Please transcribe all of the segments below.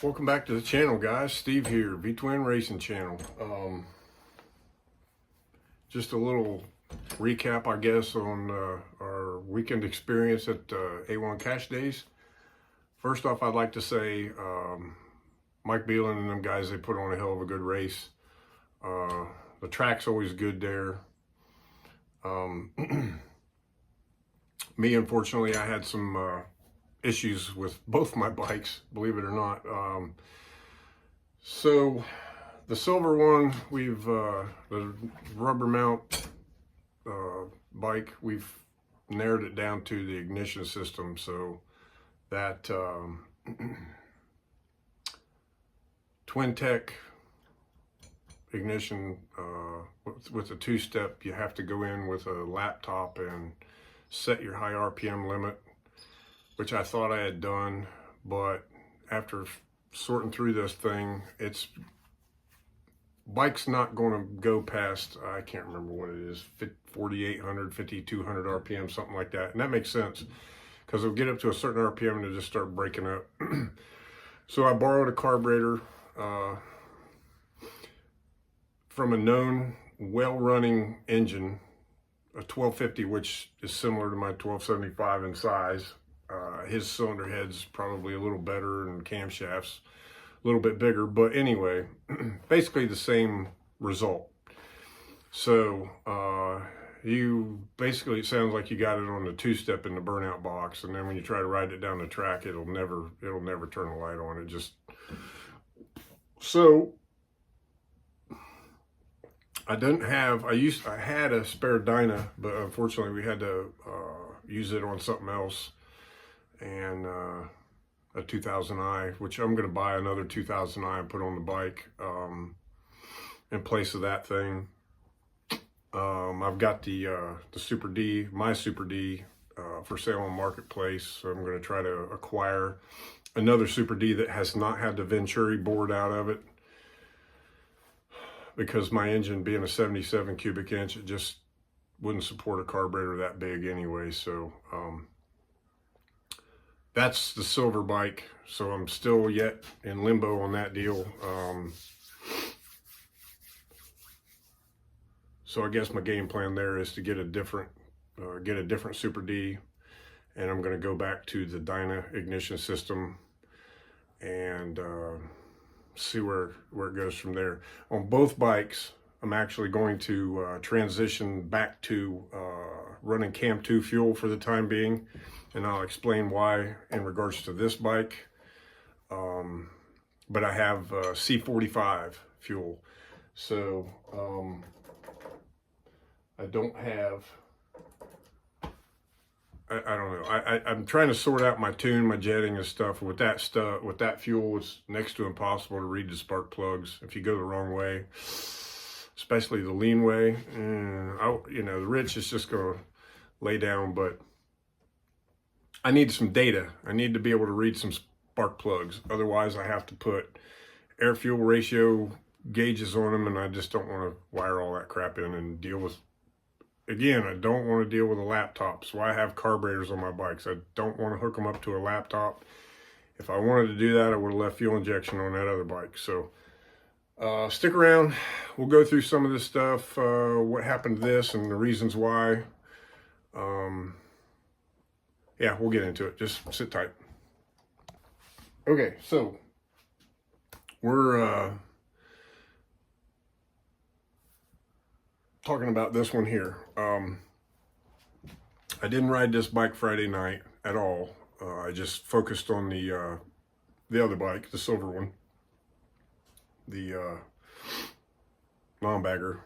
Welcome back to the channel, guys. Steve here, V-Twin Racing Channel. Just a little recap, I guess, on our weekend experience at A1 Cash Days. First off, I'd like to say Mike Beelan and them guys, they put on a hell of a good race. The track's always good there. Me, unfortunately, I had some issues with both my bikes, believe it or not. So the silver one, the rubber mount bike, we've narrowed it down to the ignition system. So that Twin Tech ignition with a two-step, you have to go in with a laptop and set your high RPM limit, which I thought I had done, but after sorting through this thing, bike's not going to go past, I can't remember what it is, 4,800, 5,200 RPM, something like that. And that makes sense because it'll get up to a certain RPM and it'll just start breaking up. So I borrowed a carburetor from a known, well-running engine, a 1250, which is similar to my 1275 in size. His cylinder head's probably a little better and camshafts a little bit bigger, but anyway, basically the same result. So it sounds like you got it on the two-step in the burnout box, and then when you try to ride it down the track, it'll never turn a light on. So I had a spare Dyna, but unfortunately we had to use it on something else, and a 2000i, which I'm going to buy another 2000i and put on the bike in place of that thing. I've got the Super D, my Super D, for sale on Marketplace. So I'm going to try to acquire another Super D that has not had the Venturi board out of it, because my engine being a 77 cubic inch, it just wouldn't support a carburetor that big anyway. So that's the silver bike. So I'm still yet in limbo on that deal. So I guess my game plan there is to get a different Super D, and I'm going to go back to the Dyna ignition system and see where it goes from there. On both bikes, I'm actually going to transition back to running Cam 2 fuel for the time being, and I'll explain why in regards to this bike. But I have C45 fuel, so I don't have, I don't know. I'm trying to sort out my tune, my jetting and stuff. With that fuel, it's next to impossible to read the spark plugs if you go the wrong way, especially the lean way. The rich is just going to lay down, but I need some data. I need to be able to read some spark plugs. Otherwise, I have to put air fuel ratio gauges on them, and I just don't want to wire all that crap in and deal with. Again, I don't want to deal with a laptop, so I have carburetors on my bikes. I don't want to hook them up to a laptop. If I wanted to do that, I would have left fuel injection on that other bike. So stick around. We'll go through some of this stuff, what happened to this and the reasons why. Yeah, we'll get into it. Just sit tight. Okay, so we're talking about this one here. I didn't ride this bike Friday night at all. I just focused on the other bike, the silver one, the non-bagger,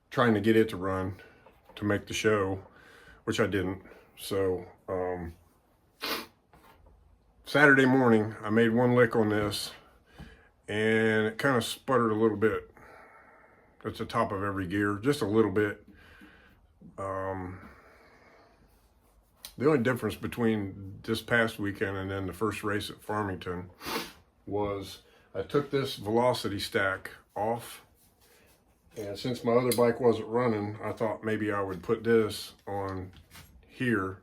trying to get it to run to make the show, which I didn't. So Saturday morning, I made one lick on this, and it kind of sputtered a little bit at the top of every gear, just a little bit. The only difference between this past weekend and then the first race at Farmington was I took this velocity stack off, and since my other bike wasn't running, I thought maybe I would put this on here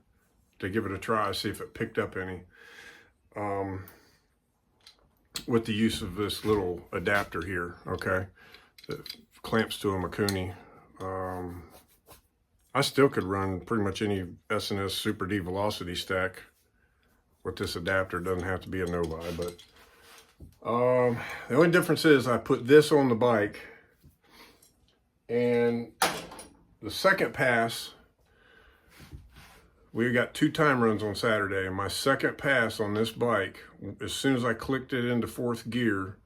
to give it a try, see if it picked up any. with the use of this little adapter here, okay, that clamps to a Mikuni. I still could run pretty much any S&S Super D velocity stack with this adapter. It doesn't have to be a Novi, but the only difference is I put this on the bike, and the second pass, we got 2 time runs on Saturday, and my second pass on this bike, as soon as I clicked it into 4th gear,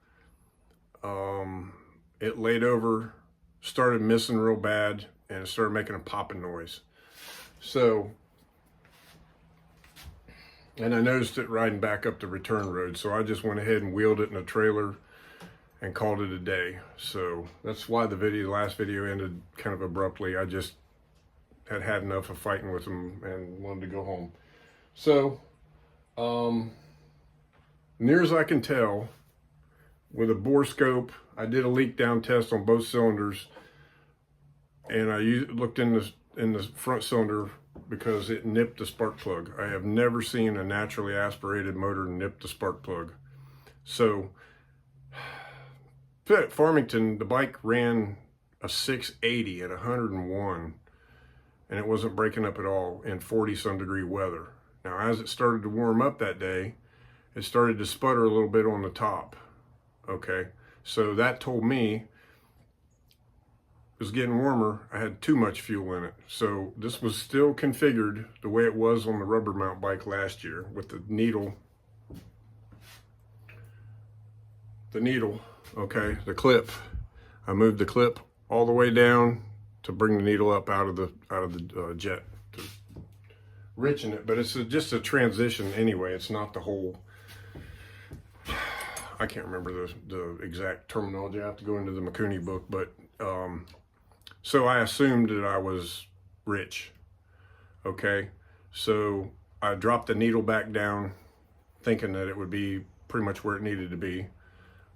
it laid over, started missing real bad, and it started making a popping noise. So, and I noticed it riding back up the return road, so I just went ahead and wheeled it in a trailer and called it a day. So that's why the last video ended kind of abruptly. I just had enough of fighting with them and wanted to go home. So, near as I can tell, with a bore scope, I did a leak down test on both cylinders, and I looked in the front cylinder because it nipped the spark plug. I have never seen a naturally aspirated motor nip the spark plug. So, at Farmington, the bike ran a 680 at 101, and it wasn't breaking up at all in 40-some degree weather. Now, as it started to warm up that day, it started to sputter a little bit on the top, okay? So that told me it was getting warmer. I had too much fuel in it. So this was still configured the way it was on the rubber mount bike last year with the needle, okay, the clip. I moved the clip all the way down to bring the needle up out of the jet to richen it, but it's just a transition anyway. It's not the whole. I can't remember the exact terminology. I have to go into the Mikuni book, but so I assumed that I was rich. Okay, so I dropped the needle back down, thinking that it would be pretty much where it needed to be,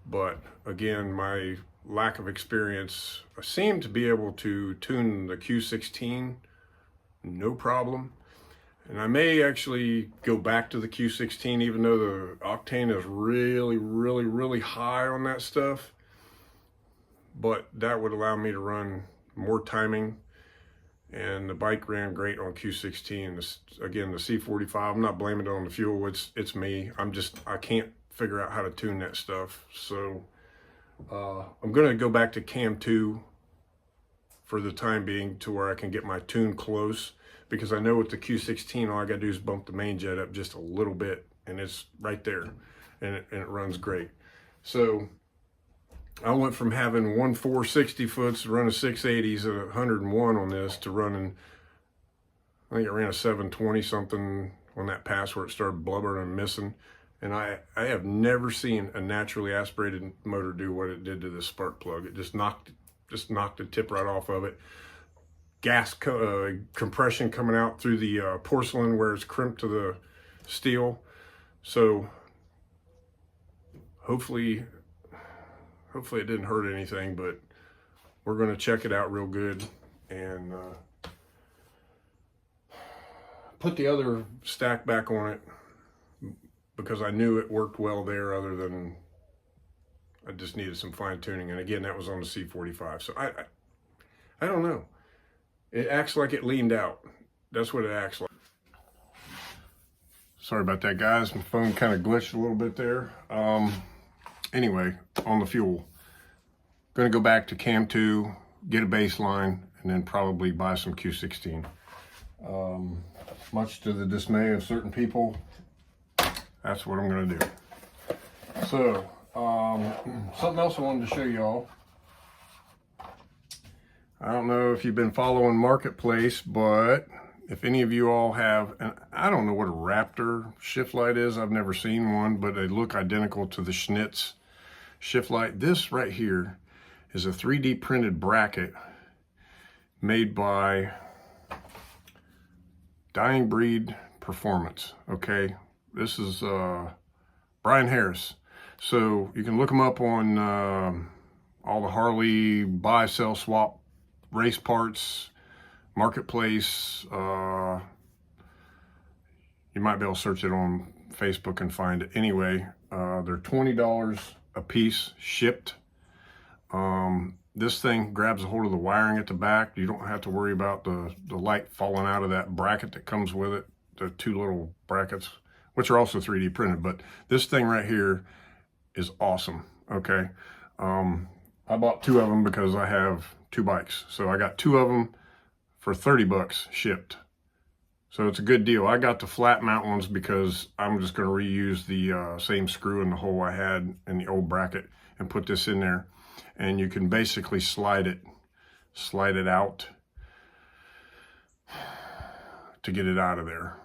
but again, my lack of experience, I seem to be able to tune the Q16 no problem, and I may actually go back to the Q16 even though the octane is really high on that stuff, but that would allow me to run more timing, and the bike ran great on Q16. Again, the C45, I'm not blaming it on the fuel, it's me. I can't figure out how to tune that stuff. So I'm going to go back to Cam 2 for the time being to where I can get my tune close, because I know with the Q16, all I got to do is bump the main jet up just a little bit, and it's right there, and it runs great. So I went from having 460 foots running 680s at 101 on this to running, I think I ran a 720 something on that pass where it started blubbering and missing. And I have never seen a naturally aspirated motor do what it did to this spark plug. It just knocked the tip right off of it. Gas compression coming out through the porcelain where it's crimped to the steel. So hopefully it didn't hurt anything, but we're going to check it out real good and put the other stack back on it, because I knew it worked well there, other than I just needed some fine tuning. And again, that was on the C45. So I don't know. It acts like it leaned out. That's what it acts like. Sorry about that, guys. My phone kind of glitched a little bit there. Anyway, on the fuel, going to go back to Cam 2, get a baseline, and then probably buy some Q16. Much to the dismay of certain people, that's what I'm going to do. So, something else I wanted to show y'all. I don't know if you've been following Marketplace, but if any of you all have, and I don't know what a Raptor shift light is. I've never seen one, but they look identical to the Schnitz shift light. This right here is a 3D printed bracket made by Dying Breed Performance. Okay, this is Brian Harris. So you can look them up on all the Harley buy, sell, swap race parts, Marketplace. You might be able to search it on Facebook and find it. Anyway, they're $20 a piece shipped. This thing grabs a hold of the wiring at the back. You don't have to worry about the light falling out of that bracket that comes with it. The two little brackets, which are also 3D printed, but this thing right here is awesome. Okay. I bought 2 of them because I have 2 bikes. So I got 2 of them for 30 bucks shipped. So it's a good deal. I got the flat mount ones because I'm just going to reuse the same screw in the hole I had in the old bracket and put this in there. And you can basically slide it out to get it out of there.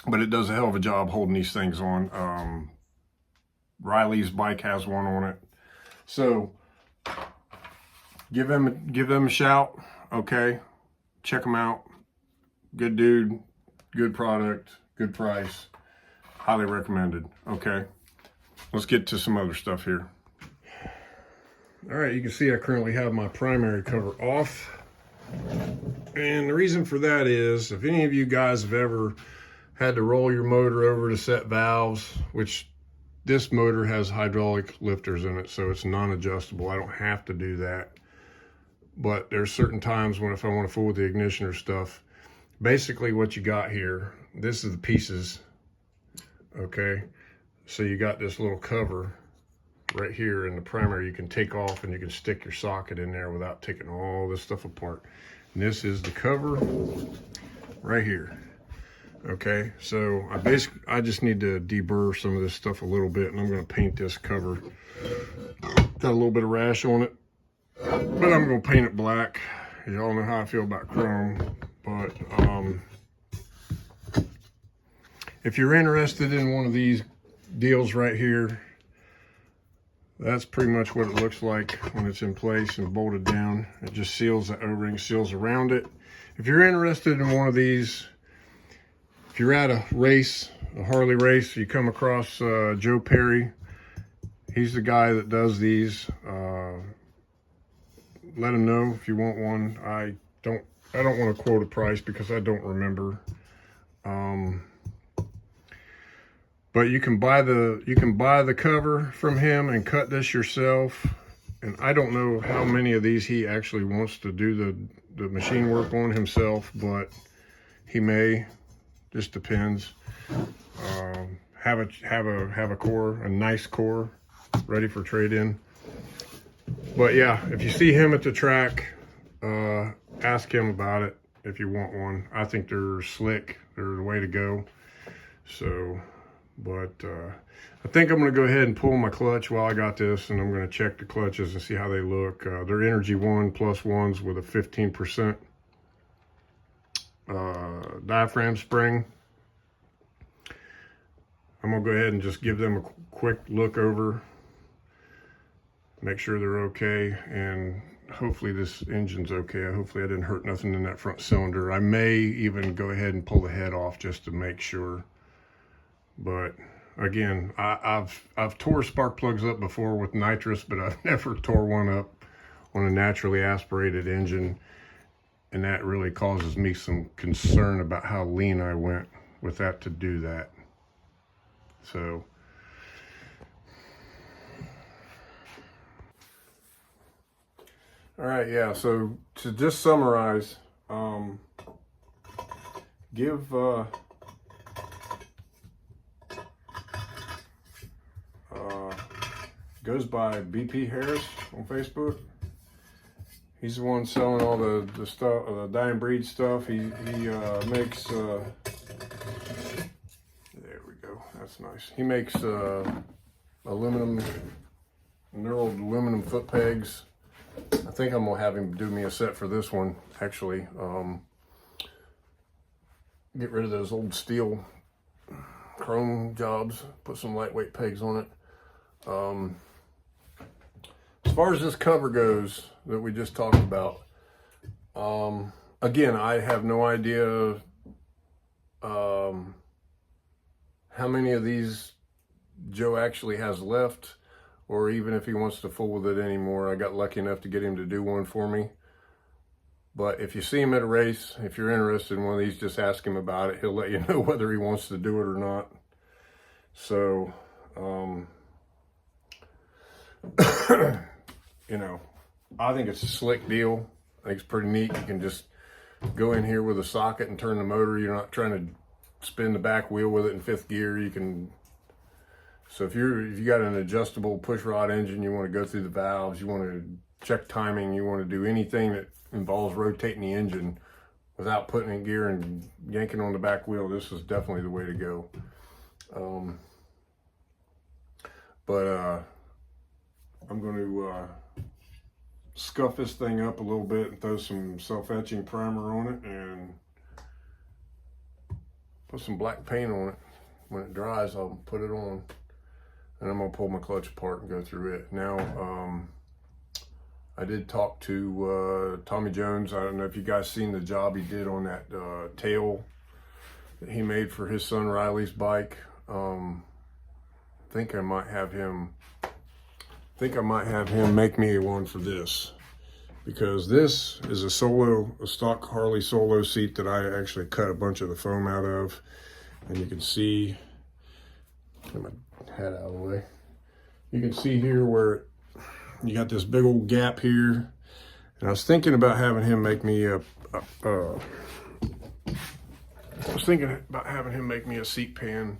But it does a hell of a job holding these things on. Riley's bike has one on it. So give them a shout. Okay, check them out. Good dude, good product, good price, highly recommended. Okay, let's get to some other stuff here. All right, you can see I currently have my primary cover off. And the reason for that is, if any of you guys have ever had to roll your motor over to set valves, which this motor has hydraulic lifters in it, so it's non-adjustable. I don't have to do that. But there's certain times when if I want to fool with the ignition or stuff, basically what you got here, this is the pieces, okay? So you got this little cover right here in the primary you can take off, and you can stick your socket in there without taking all this stuff apart. And this is the cover right here. Okay, so I just need to deburr some of this stuff a little bit, and I'm going to paint this cover. Got a little bit of rash on it, but I'm going to paint it black. Y'all know how I feel about chrome. But if you're interested in one of these deals right here, that's pretty much what it looks like when it's in place and bolted down. It just seals the O-ring, seals around it. If you're interested in one of these, if you're at a race, a Harley race, you come across Joe Perry, he's the guy that does these. Let him know if you want one. I don't want to quote a price because I don't remember. But you can buy the cover from him and cut this yourself. And I don't know how many of these he actually wants to do the machine work on himself, but he may. Just depends. Have a core, a nice core, ready for trade-in. But yeah, if you see him at the track, ask him about it if you want one. I think they're slick. They're the way to go. So, but I think I'm going to go ahead and pull my clutch while I got this, and I'm going to check the clutches and see how they look. They're Energy One plus ones with a 15% diaphragm spring. I'm going to go ahead and just give them a quick look over, make sure they're okay, and hopefully this engine's okay. Hopefully I didn't hurt nothing in that front cylinder. I may even go ahead and pull the head off just to make sure. But again, I've tore spark plugs up before with nitrous, but I've never tore one up on a naturally aspirated engine, and that really causes me some concern about how lean I went with that to do that. So all right, yeah, so to just summarize, goes by BP Harris on Facebook. He's the one selling all the stuff, the Dying Breed stuff. He makes, there we go, that's nice. He makes knurled aluminum foot pegs. I think I'm gonna have him do me a set for this one, actually. Get rid of those old steel chrome jobs, put some lightweight pegs on it. As far as this cover goes that we just talked about, again, I have no idea how many of these Joe actually has left, or even if he wants to fool with it anymore. I got lucky enough to get him to do one for me. But if you see him at a race, if you're interested in one of these, just ask him about it. He'll let you know whether he wants to do it or not. So, you know, I think it's a slick deal. I think it's pretty neat. You can just go in here with a socket and turn the motor. You're not trying to spin the back wheel with it in 5th gear. You can. So if you got an adjustable push rod engine, you want to go through the valves, you want to check timing, you want to do anything that involves rotating the engine without putting in gear and yanking on the back wheel, this is definitely the way to go. I'm going to scuff this thing up a little bit and throw some self-etching primer on it and put some black paint on it. When it dries, I'll put it on, and I'm going to pull my clutch apart and go through it. Now, I did talk to Tommy Jones. I don't know if you guys seen the job he did on that tail that he made for his son Riley's bike. I think I might have him make me one for this, because this is a stock Harley Solo seat that I actually cut a bunch of the foam out of, and you can see, get my hat out of the way. You can see here where you got this big old gap here, and I was thinking about having him make me a seat pan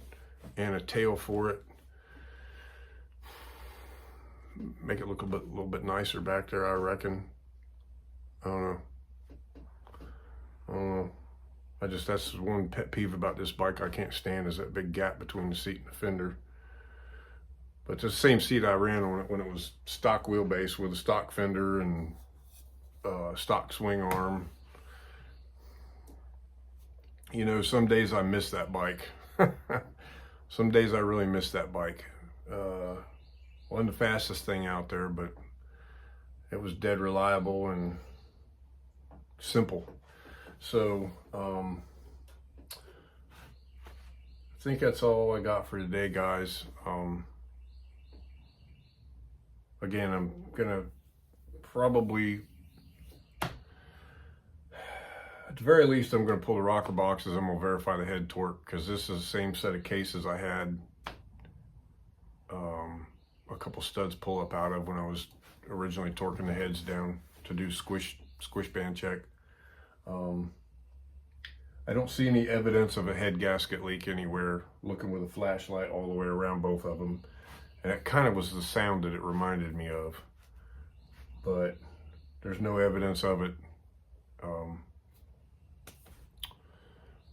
and a tail for it. Make it look a little bit nicer back there, I reckon. I don't know. That's one pet peeve about this bike I can't stand, is that big gap between the seat and the fender. But it's the same seat I ran on it when it was stock wheelbase with a stock fender and stock swing arm. You know, some days I miss that bike. Some days I really miss that bike. Wasn't the fastest thing out there, but it was dead reliable and simple. So, I think that's all I got for today, guys. Again, I'm gonna probably, at the very least, I'm gonna pull the rocker boxes. I'm gonna verify the head torque, because this is the same set of cases I had a couple studs pull up out of when I was originally torquing the heads down to do squish band check. I don't see any evidence of a head gasket leak anywhere, looking with a flashlight all the way around both of them. And it kind of was the sound that it reminded me of, but there's no evidence of it.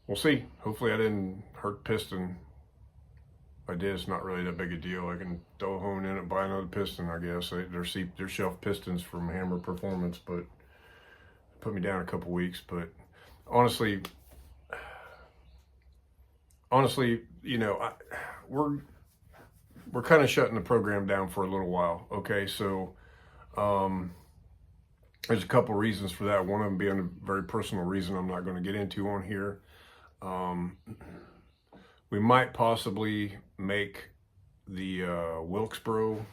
We'll see. Hopefully I didn't hurt piston. If I did, it's not really that big a deal. I can throw a hone in it, buy another piston, I guess. They're shelf pistons from Hammer Performance, but it put me down a couple weeks. But honestly, you know, we're kind of shutting the program down for a little while. Okay, so there's a couple reasons for that. One of them being a very personal reason I'm not going to get into on here. We might possibly make the Wilkesboro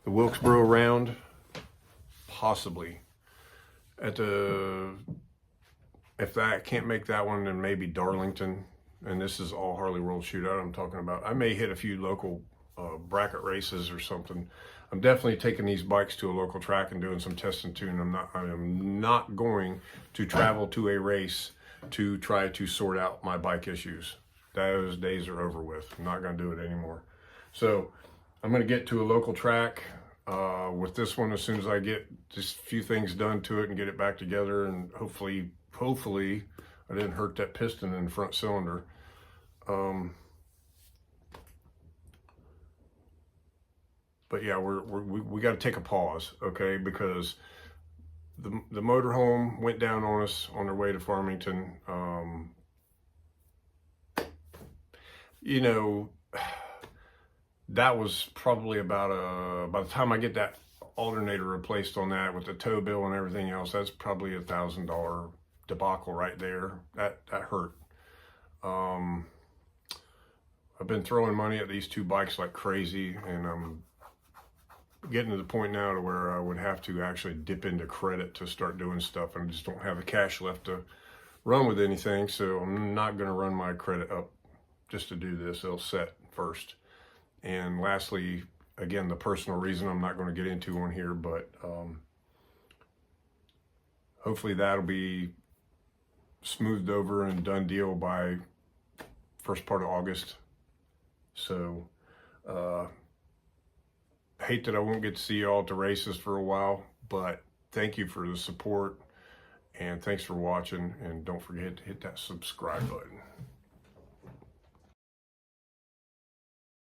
round, possibly. If I can't make that one, then maybe Darlington. And this is all Harley World Shootout I'm talking about. I may hit a few local bracket races or something. I'm definitely taking these bikes to a local track and doing some test and tune. I am not going to travel to a race to try to sort out my bike issues. Those days are over with. I'm not going to do it anymore. So I'm going to get to a local track with this one as soon as I get just a few things done to it and get it back together, and hopefully I didn't hurt that piston in the front cylinder. But yeah, we got to take a pause, okay? Because the motorhome went down on us on their way to Farmington. You know, that was probably about by the time I get that alternator replaced on that with the tow bill and everything else, that's probably $1,000 debacle right there. That hurt. I've been throwing money at these two bikes like crazy, and I'm getting to the point now to where I would have to actually dip into credit to start doing stuff, and I just don't have the cash left to run with anything. So I'm not going to run my credit up just to do this. It'll set first. And lastly, again, the personal reason I'm not going to get into on here, but hopefully that'll be smoothed over and done deal by first part of August. So hate that I won't get to see y'all at the races for a while, but thank you for the support, and thanks for watching, and don't forget to hit that subscribe button.